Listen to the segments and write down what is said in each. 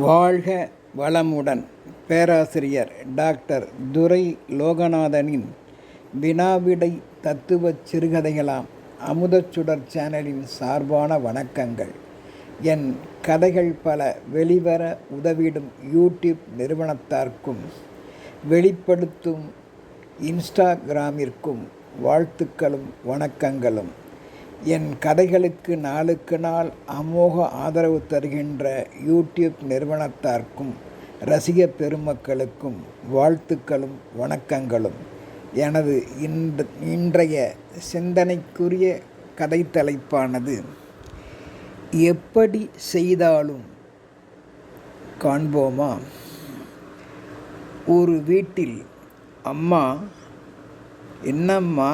வாழ்க வளமுடன். பேராசிரியர் டாக்டர் துரை லோகநாதனின் வினாவிடை தத்துவச் சிறுகதைகளாம் அமுதச்சுடர் சேனலின் சார்பான வணக்கங்கள். என் கதைகள் பல வெளிவர உதவிடும் யூடியூப் நிறுவனத்தார்க்கும் வெளிப்படுத்தும் இன்ஸ்டாகிராமிற்கும் வாழ்த்துக்களும் வணக்கங்களும். என் கதைகளுக்கு நாளுக்கு நாள் அமோக ஆதரவு தருகின்ற யூடியூப் நிறுவனத்தார்க்கும் ரசிக பெருமக்களுக்கும் வாழ்த்துக்களும் வணக்கங்களும். எனது இன்றைய சிந்தனைக்குரிய கதை தலைப்பானது எப்படி செய்தாலும். காண்போமா? ஒரு வீட்டில் அம்மா, என்னம்மா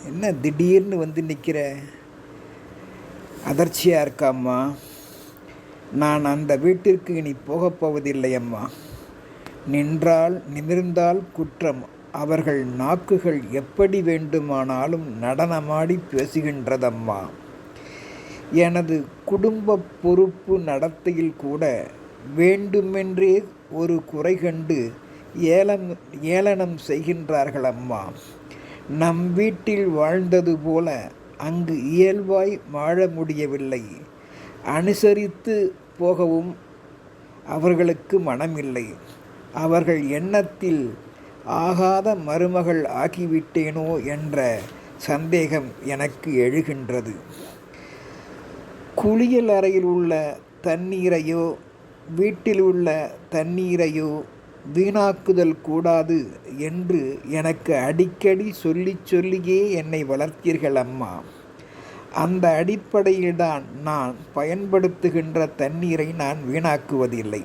என்ன திடீர்னு வந்து நிற்கிற, அதிர்ச்சியாக இருக்காம்மா? நான் அந்த வீட்டிற்கு இனி போகப்போவதில்லை அம்மா. நின்றால் நிமிர்ந்தால் குற்றம். அவர்கள் நாக்குகள் எப்படி வேண்டுமானாலும் நடனமாடி பேசுகின்றதம்மா. எனது குடும்ப பொறுப்பு நடத்தையில் கூட வேண்டுமென்றே ஒரு குறை கண்டு ஏளனம் செய்கின்றார்கள் அம்மா. நம் வீட்டில் வாழ்ந்தது போல அங்கு இயல்பாய் வாழ முடியவில்லை. அனுசரித்து போகவும் அவர்களுக்கு மனமில்லை. அவர்கள் எண்ணத்தில் ஆகாத மருமகள் ஆகிவிட்டேனோ என்ற சந்தேகம் எனக்கு எழுகின்றது. குளியல் அறையில் உள்ள தண்ணீரையோ வீட்டில் உள்ள தண்ணீரையோ வீணாக்குதல் கூடாது என்று எனக்கு அடிக்கடி சொல்லியே என்னை வளர்த்தீர்கள் அம்மா. அந்த அடிப்படையில்தான் நான் பயன்படுத்துகின்ற தண்ணீரை நான் வீணாக்குவதில்லை.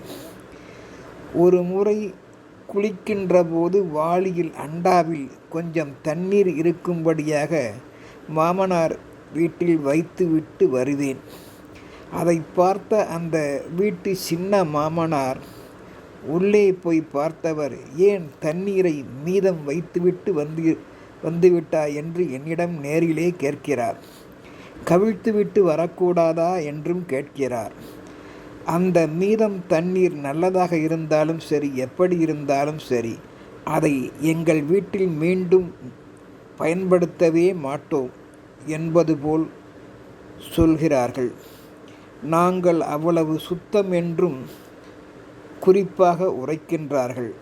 ஒரு முறை குளிக்கின்ற போது வாளியில் அண்டாவில் கொஞ்சம் தண்ணீர் இருக்கும்படியாக மாமனார் வீட்டில் வைத்துவிட்டு வருவேன். அதை பார்த்த அந்த வீட்டு சின்ன மாமனார் உள்ளே போய் பார்த்தவர், ஏன் தண்ணீரை மீதம் வைத்துவிட்டு வந்துவிட்டா என்று என்னிடம் நேரிலே கேட்கிறார். கவிழ்த்துவிட்டு வரக்கூடாதா என்றும் கேட்கிறார். அந்த மீதம் தண்ணீர் நல்லதாக இருந்தாலும் சரி, எப்படி இருந்தாலும் சரி, அதை எங்கள் வீட்டில் மீண்டும் பயன்படுத்தவே மாட்டோம் என்பது போல் சொல்கிறார்கள். நாங்கள் அவ்வளவு சுத்தம் என்றும் குறிப்பாக உரைக்கின்றார்கள்.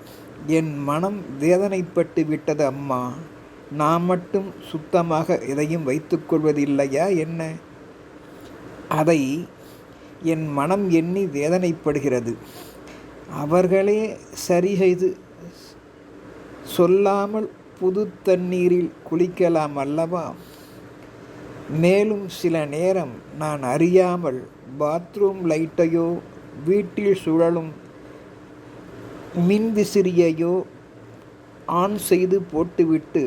என் மனம் வேதனைப்பட்டு விட்டது அம்மா. நான் மட்டும் சுத்தமாக எதையும் வைத்துக்கொள்வதில்லையா என்ன? அதை என் மனம் எண்ணி வேதனைப்படுகிறது. அவர்களே சரி செய்து சொல்லாமல் புது தண்ணீரில் குளிக்கலாம் அல்லவா? மேலும் சில நேரம் நான் அறியாமல் பாத்ரூம் லைட்டையோ வீட்டில் சுழலும் மின்விசிறியையோ ஆன் செய்து போட்டுவிட்டு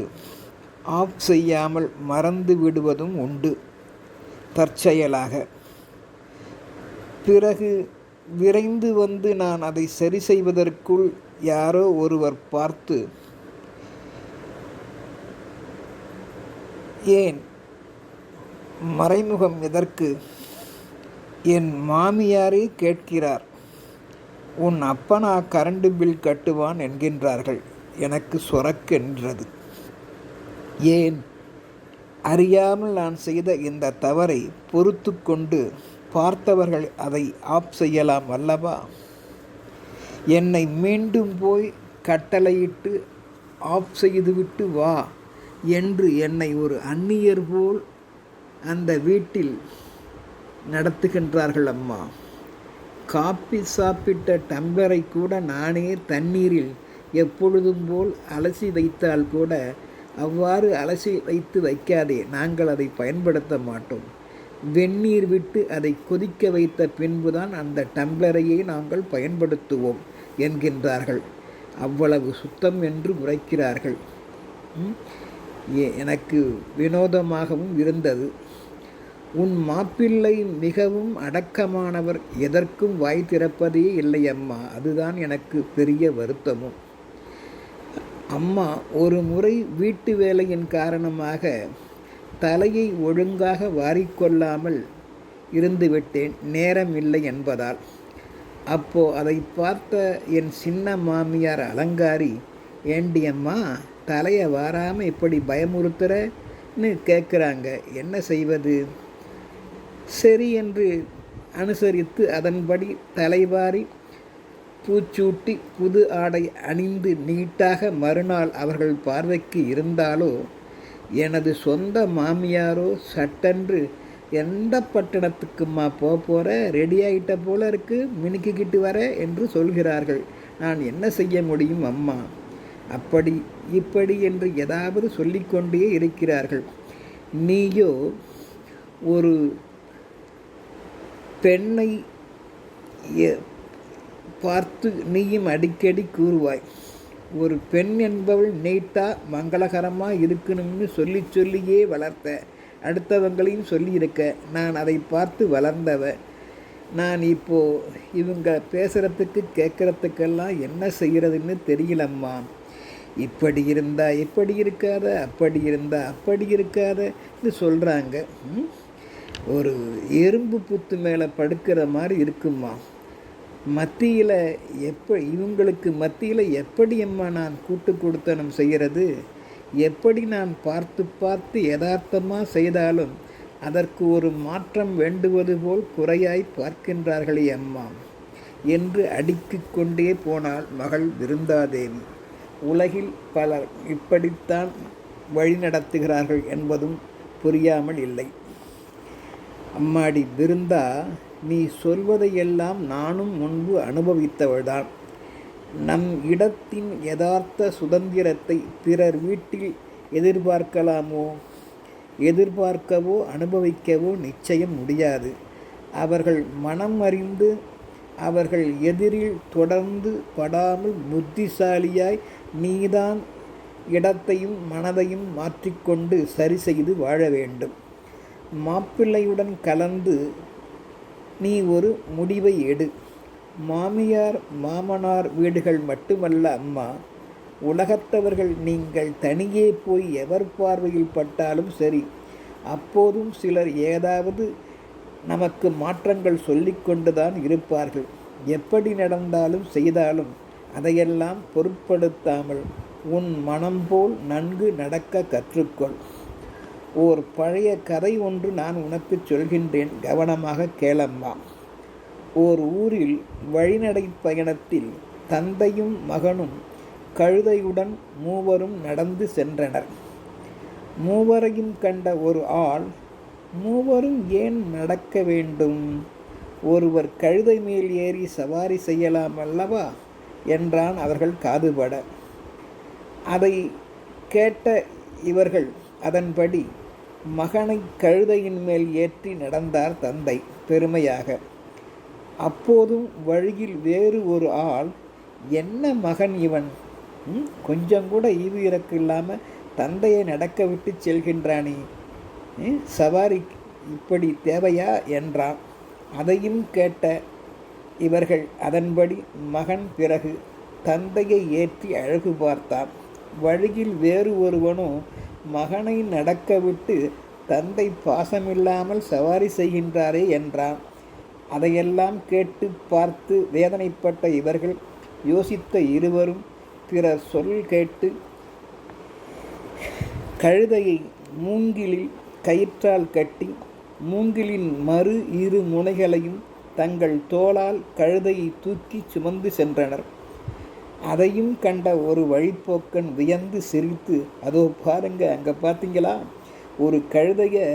ஆஃப் செய்யாமல் மறந்து விடுவதும் உண்டு தற்செயலாக. பிறகு விரைந்து வந்து நான் அதை சரி செய்வதற்குள் யாரோ ஒருவர் பார்த்து, ஏன் மறைமுகம் எதற்கு? என் மாமியாரே கேட்கிறார். உன் அப்பனா கரண்டு பில் கட்டுவான் என்கின்றார்கள். எனக்கு சொரக்கென்றது. ஏன் அறியாமல் நான் செய்த இந்த தவறை பொறுத்து கொண்டு பார்த்தவர்கள் அதை ஆஃப் செய்யலாம் அல்லவா? என்னை மீண்டும் போய் கட்டளையிட்டு ஆஃப் செய்துவிட்டு வா என்று என்னை ஒரு அந்நியர் போல் அந்த வீட்டில் நடத்துகின்றார்கள் அம்மா. காப்பி சாப்பிட்ட டம்ளரை கூட நானே தண்ணீரில் எப்பொழுதும் போல் அலசி வைத்தால் கூட அவ்வாறு அலசி வைக்காதே, நாங்கள் அதை பயன்படுத்த மாட்டோம். வெந்நீர் விட்டு அதை கொதிக்க வைத்த பின்புதான் அந்த டம்ளரையே நாங்கள் பயன்படுத்துவோம் என்கின்றார்கள். அவ்வளவு சுத்தம் என்று உரைக்கிறார்கள். எனக்கு வினோதமாகவும் இருந்தது. உன் மாப்பிள்ளை மிகவும் அடக்கமானவர், எதற்கும் வாய் திறப்பதே இல்லை அம்மா. அதுதான் எனக்கு பெரிய வருத்தமும். அம்மா, ஒரு முறை வீட்டு வேலையின் காரணமாக தலையை ஒழுங்காக வாரிக்கொள்ளாமல் இருந்துவிட்டேன், நேரம் இல்லை என்பதால். அப்போ அதை பார்த்த என் சின்ன மாமியார் அலங்காரி, "ஏண்டி அம்மா, தலையை வாராமல் இப்படி பயமுறுத்துறன்னு கேட்குறாங்க, என்ன செய்வது?" சரி என்று அனுசரித்து அதன்படி தலைவாரி பூச்சூட்டி புது ஆடை அணிந்து நீட்டாக மறுநாள் அவர்கள் பார்வைக்கு இருந்தாலோ, எனது சொந்த மாமியாரோ சட்டென்று, "எந்த பட்டணத்துக்குமா போகிற? ரெடி ஆகிட்ட போல இருக்கு, மினுக்கிக்கிட்டு வர" என்று சொல்கிறார்கள். நான் என்ன செய்ய முடியும் அம்மா? அப்படி இப்படி என்று ஏதாவது சொல்லிக்கொண்டே இருக்கிறார்கள். நீயோ ஒரு பெண்ணை பார்த்து நீயும் அடிக்கடி கூறுவாய், "ஒரு பெண் என்பவள் நீட்டாக மங்களகரமாக இருக்கணும்னு சொல்லியே வளர்த்த, அடுத்தவங்களையும் சொல்லியிருக்க. நான் அதை பார்த்து வளர்ந்தவ. நான் இப்போது இவங்க பேசுகிறதுக்கு கேட்குறதுக்கெல்லாம் என்ன செய்கிறதுன்னு தெரியலம்மா. இப்படி இருந்தா இப்படி இருக்காத, அப்படி இருந்தால் அப்படி இருக்காதன்னு சொல்கிறாங்க. ஒரு எறும்பு புத்து மேலே படுக்கிற மாதிரி இருக்குமா. மத்தியில் இவங்களுக்கு மத்தியில் எப்படி அம்மா நான் கூட்டு கொடுத்தனம் செய்கிறது? எப்படி நான் பார்த்து பார்த்து யதார்த்தமாக செய்தாலும் அதற்கு ஒரு மாற்றம் வேண்டுவது போல் குறையாய் பார்க்கின்றார்களே அம்மா" என்று அடுக்கிக் கொண்டே போனாள் மகள் பிருந்தாதேவி. உலகில் பலர் இப்படித்தான் வழிநடத்துகிறார்கள் என்பதும் புரியாமல் இல்லை. அம்மாடி பிருந்தா, நீ சொல்வதையெல்லாம் நானும் முன்பு அனுபவித்தவள்தான். நம் இடத்தின் யதார்த்த சுதந்திரத்தை பிறர் வீட்டில் எதிர்பார்க்கவோ அனுபவிக்கவோ நிச்சயம் முடியாது. அவர்கள் மனம் அறிந்து அவர்கள் எதிரில் தொடர்ந்து படாமல் புத்திசாலியாய் நீதான் இடத்தையும் மனதையும் மாற்றிக்கொண்டு சரி செய்து வாழ வேண்டும். மாப்பிள்ளையுடன் கலந்து நீ ஒரு முடிவை எடு. மாமியார் மாமனார் வீடுகள் மட்டுமல்ல அம்மா, உலகத்தவர்கள் நீங்கள் தனியே போய் எவர் பார்வையில் பட்டாலும் சரி, அப்போதும் சிலர் ஏதாவது நமக்கு மாற்றங்கள் சொல்லிக்கொண்டுதான் இருப்பார்கள். எப்படி நடந்தாலும் செய்தாலும் அதையெல்லாம் பொருட்படுத்தாமல் உன் மனம் போல் நன்கு நடக்க கற்றுக்கொள். ஓர் பழைய கதை ஒன்று நான் உனக்கு சொல்கின்றேன், கவனமாக கேளம்மா. ஓர் ஊரில் வழிநடை பயணத்தில் தந்தையும் மகனும் கழுதையுடன் மூவரும் நடந்து சென்றனர். மூவரையும் கண்ட ஒரு ஆள், "மூவரும் ஏன் நடக்க வேண்டும்? ஒருவர் கழுதை மேல் ஏறி சவாரி செய்யலாம் அல்லவா?" என்றான் அவர்கள் காதுபட. அதை கேட்ட இவர்கள் அதன்படி மகனை கழுதையின் மேல் ஏற்றி நடந்தார் தந்தை பெருமையாக. அப்போதும் வழியில் வேறு ஒரு ஆள், "என்ன மகன் இவன், கொஞ்சம் கூட ஈவு இறக்கு இல்லாமல் தந்தையை நடக்க விட்டு செல்கின்றானே, சவாரி இப்படி தேவையா?" என்றான். அதையும் கேட்ட இவர்கள் அதன்படி மகன் பிறகு தந்தையை ஏற்றி அழகு பார்த்தான். வழியில் வேறு ஒருவனோ மகனை நடக்க விட்டு தந்தை பாசமில்லாமல் சவாரி செய்கின்றாரே என்றான். அதையெல்லாம் கேட்டு பார்த்து வேதனைப்பட்ட இவர்கள் யோசித்த இருவரும் பிறர் சொல் கேட்டு கழுதையை மூங்கிலில் கயிற்றால் கட்டி மூங்கிலின் மறு இரு முனைகளையும் தங்கள் தோளால் கழுதையை தூக்கி சுமந்து சென்றனர். அதையும் கண்ட ஒரு வழிப்போக்கன் வியந்து சிரித்து, "அதோ பாருங்க, அங்கே பார்த்தீங்களா, ஒரு கழுதையை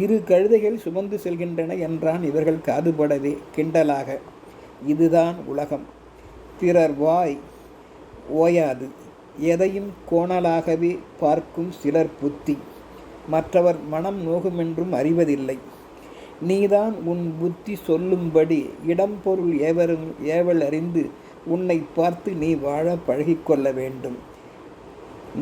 இரு கழுதைகள் சுமந்து செல்கின்றன" என்றான் இவர்கள் காதுபடவே கிண்டலாக. இதுதான் உலகம். பிறர் வாய் ஓயாது. எதையும் கோணலாகவே பார்க்கும் சிலர் புத்தி மற்றவர் மனம் நோகுமென்றும் அறிவதில்லை. நீதான் உன் புத்தி சொல்லும்படி இடம்பொருள் ஏவல் அறிந்து உன்னை பார்த்து நீ வாழ பழகிக்கொள்ள வேண்டும்.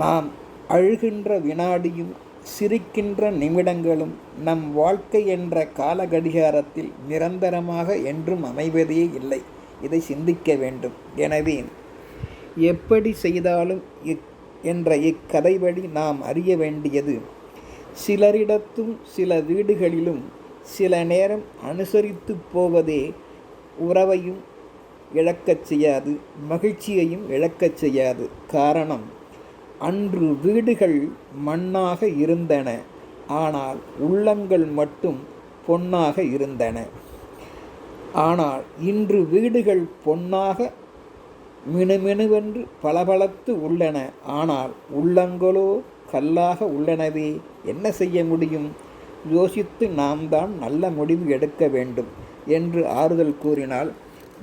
நாம் அழுகின்ற வினாடியும் சிரிக்கின்ற நிமிடங்களும் நம் வாழ்க்கை என்ற காலகடிகாரத்தில் நிரந்தரமாக என்றும் அமைவதே இல்லை. இதை சிந்திக்க வேண்டும். எனவே எப்படி செய்தாலும் என்ற இக்கதைவழி நாம் அறிய வேண்டியது, சிலரிடத்தும் சில வீடுகளிலும் சில நேரம் அனுசரித்து போவதே உறவையும் இழக்கச் செய்யாது, மகிழ்ச்சியையும் இழக்கச் செய்யாது. காரணம், அன்று வீடுகள் மண்ணாக இருந்தன, ஆனால் உள்ளங்கள் மட்டும் பொன்னாக இருந்தன. ஆனால் இன்று வீடுகள் பொன்னாக மினுமினுவென்று பளபளத்து உள்ளன, ஆனால் உள்ளங்களோ கல்லாக உள்ளனவே. என்ன செய்ய முடியும்? யோசித்து நாம் தான் நல்ல முடிவு எடுக்க வேண்டும் என்று ஆறுதல் கூறினாள்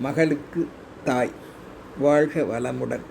மகளுக்கு தாய். வாழ்க வளமுடன்.